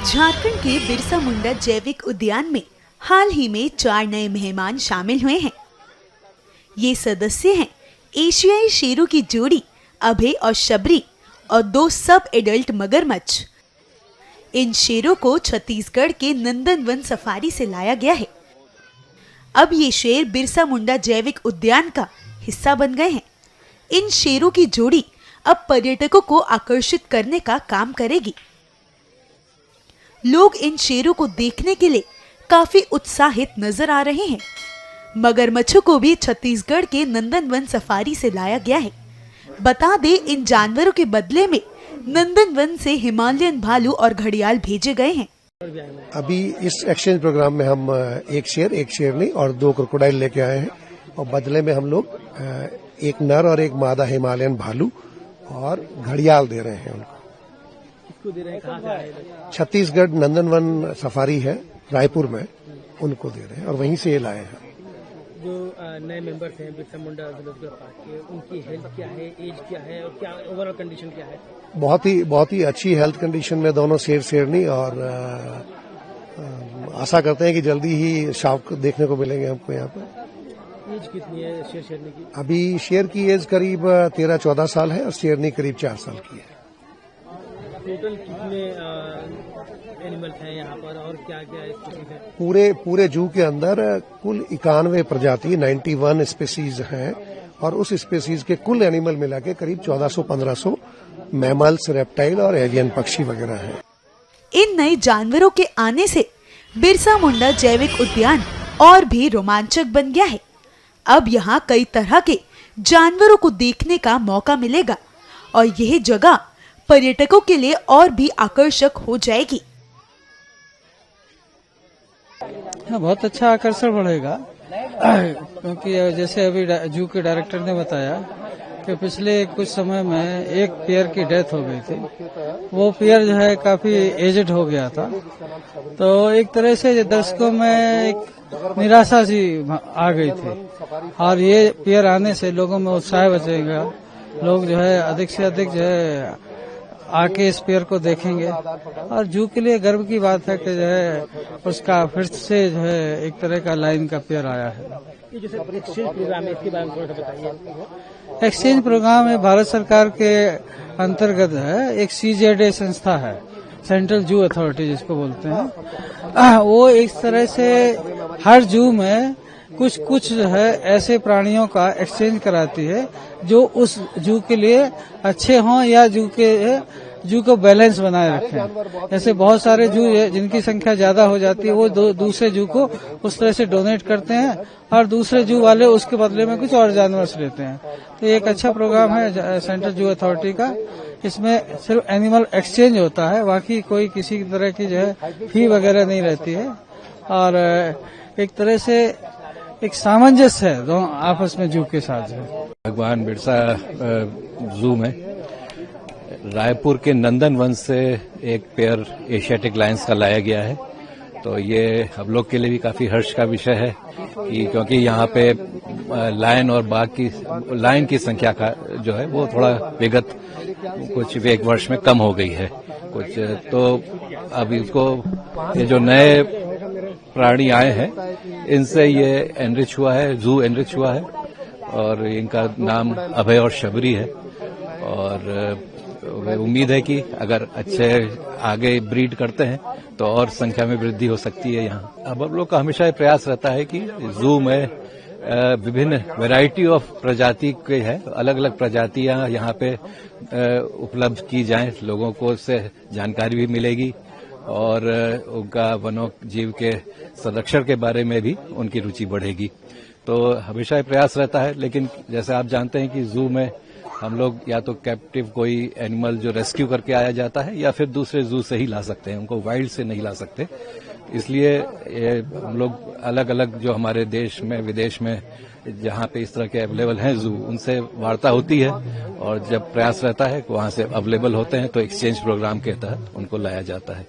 झारखंड के बिरसा मुंडा जैविक उद्यान में हाल ही में 4 नए मेहमान शामिल हुए हैं। ये सदस्य हैं एशियाई शेरों की जोड़ी अभय और शबरी और 2 सब एडल्ट मगरमच्छ। इन शेरों को छत्तीसगढ़ के नंदनवन सफारी से लाया गया है। अब ये शेर बिरसा मुंडा जैविक उद्यान का हिस्सा बन गए हैं। इन शेरों की जोड़ी अब पर्यटकों को आकर्षित करने का काम करेगी। लोग इन शेरों को देखने के लिए काफी उत्साहित नजर आ रहे हैं। मगरमच्छों को भी छत्तीसगढ़ के नंदनवन सफारी से लाया गया है। बता दें, इन जानवरों के बदले में नंदनवन से हिमालयन भालू और घड़ियाल भेजे गए हैं। अभी इस एक्सचेंज प्रोग्राम में हम एक शेरनी और 2 क्रोकोडाइल लेके आए हैं और बदले में हम लोग एक नर और एक मादा हिमालयन भालू और घड़ियाल दे रहे हैं उनको। इसको दे रहे हैं, कहाँ से आए? छत्तीसगढ़ नंदनवन सफारी है रायपुर में, उनको दे रहे हैं और वहीं से ये लाए हैं। जो नए मेंबर्स हैं बिरसा मुंडा जूलॉजिकल पार्क के, उनकी हेल्थ क्या है, एज क्या है और क्या ओवरऑल कंडीशन क्या है? बहुत ही अच्छी हेल्थ कंडीशन में दोनों शेरनी और आशा करते हैं कि जल्दी ही शार्क देखने को मिलेंगे हमको यहाँ पर। एज कितनी है शेरनी की? अभी शेर की एज करीब 13-14 साल है और शेरनी करीब 4 साल की है। टोटल कितने एनिमल्स हैं यहाँ पर और क्या क्या स्पीसीज है? पूरे जू के अंदर कुल 91 प्रजाति 91 स्पीसीज हैं और उस स्पीसीज के कुल एनिमल मिला के करीब 1400-1500 मैमल्स, रेप्टाइल और एवियन पक्षी वगैरह हैं। इन नए जानवरों के आने से बिरसा मुंडा जैविक उद्यान और भी रोमांचक बन गया है। अब यहाँ कई तरह के जानवरों को देखने का मौका मिलेगा और यह जगह पर्यटकों के लिए और भी आकर्षक हो जाएगी। बहुत अच्छा आकर्षण बढ़ेगा क्योंकि जैसे अभी जू के डायरेक्टर ने बताया कि पिछले कुछ समय में एक पेयर की डेथ हो गई थी। वो पेयर जो है काफी एजेड हो गया था, तो एक तरह से दर्शकों में एक निराशा सी आ गई थी और ये पेयर आने से लोगों में उत्साह बचेगा। लोग जो है अधिक से अधिक जो है आके इस पेयर को देखेंगे और जू के लिए गर्व की बात है कि जो है उसका फिर से जो है एक तरह का लाइन का पेयर आया है। ये जो एक्सचेंज प्रोग्राम है, इसके बारे में थोड़ा सा बताइए। एक्सचेंज प्रोग्राम है भारत सरकार के अंतर्गत है। एक CZA संस्था है, सेंट्रल जू अथॉरिटी जिसको बोलते हैं। वो एक तरह से हर जू में कुछ जो है ऐसे प्राणियों का एक्सचेंज कराती है जो उस जू के लिए अच्छे हों या जू को बैलेंस बनाए रखें। जैसे बहुत सारे जू जिनकी संख्या ज्यादा हो जाती है वो दूसरे जू को उस तरह से डोनेट करते हैं और दूसरे जू वाले उसके बदले में कुछ और जानवर लेते हैं। तो ये एक अच्छा प्रोग्राम है सेंट्रल जू अथॉरिटी का। इसमें सिर्फ एनिमल एक्सचेंज होता है, बाकी कोई किसी तरह की जो है फी वगैरह नहीं रहती है और एक तरह से एक सामंजस्य है दोनों आपस में जू के साथ है। भगवान बिरसा जू में रायपुर के नंदनवन से एक पेयर एशियाटिक लायंस का लाया गया है। तो ये हम लोग के लिए भी काफी हर्ष का विषय है कि क्योंकि यहाँ पे लायन और बाघ की लायन की संख्या का जो है वो थोड़ा विगत कुछ एक वर्ष में कम हो गई है कुछ। तो अभी इसको ये जो नए प्राणी आए हैं इनसे ये एनरिच हुआ है, जू एनरिच हुआ है और इनका नाम अभय और शबरी है और उम्मीद है कि अगर अच्छे आगे ब्रीड करते हैं तो और संख्या में वृद्धि हो सकती है यहाँ। अब हम लोग का हमेशा प्रयास रहता है कि जू में विभिन्न वैरायटी ऑफ प्रजाति के हैं, अलग अलग प्रजातियां यहाँ पे उपलब्ध की जाएं, लोगों को उससे जानकारी भी मिलेगी और उनका वन्य जीव के संरक्षण के बारे में भी उनकी रुचि बढ़ेगी। तो हमेशा प्रयास रहता है, लेकिन जैसे आप जानते हैं कि जू में हम लोग या तो कैप्टिव कोई एनिमल जो रेस्क्यू करके आया जाता है या फिर दूसरे जू से ही ला सकते हैं, उनको वाइल्ड से नहीं ला सकते। इसलिए ये हम लोग अलग अलग जो हमारे देश में विदेश में जहाँ पे इस तरह के अवेलेबल हैं जू, उनसे वार्ता होती है और जब प्रयास रहता है वहाँ से अवेलेबल होते हैं तो एक्सचेंज प्रोग्राम के तहत उनको लाया जाता है।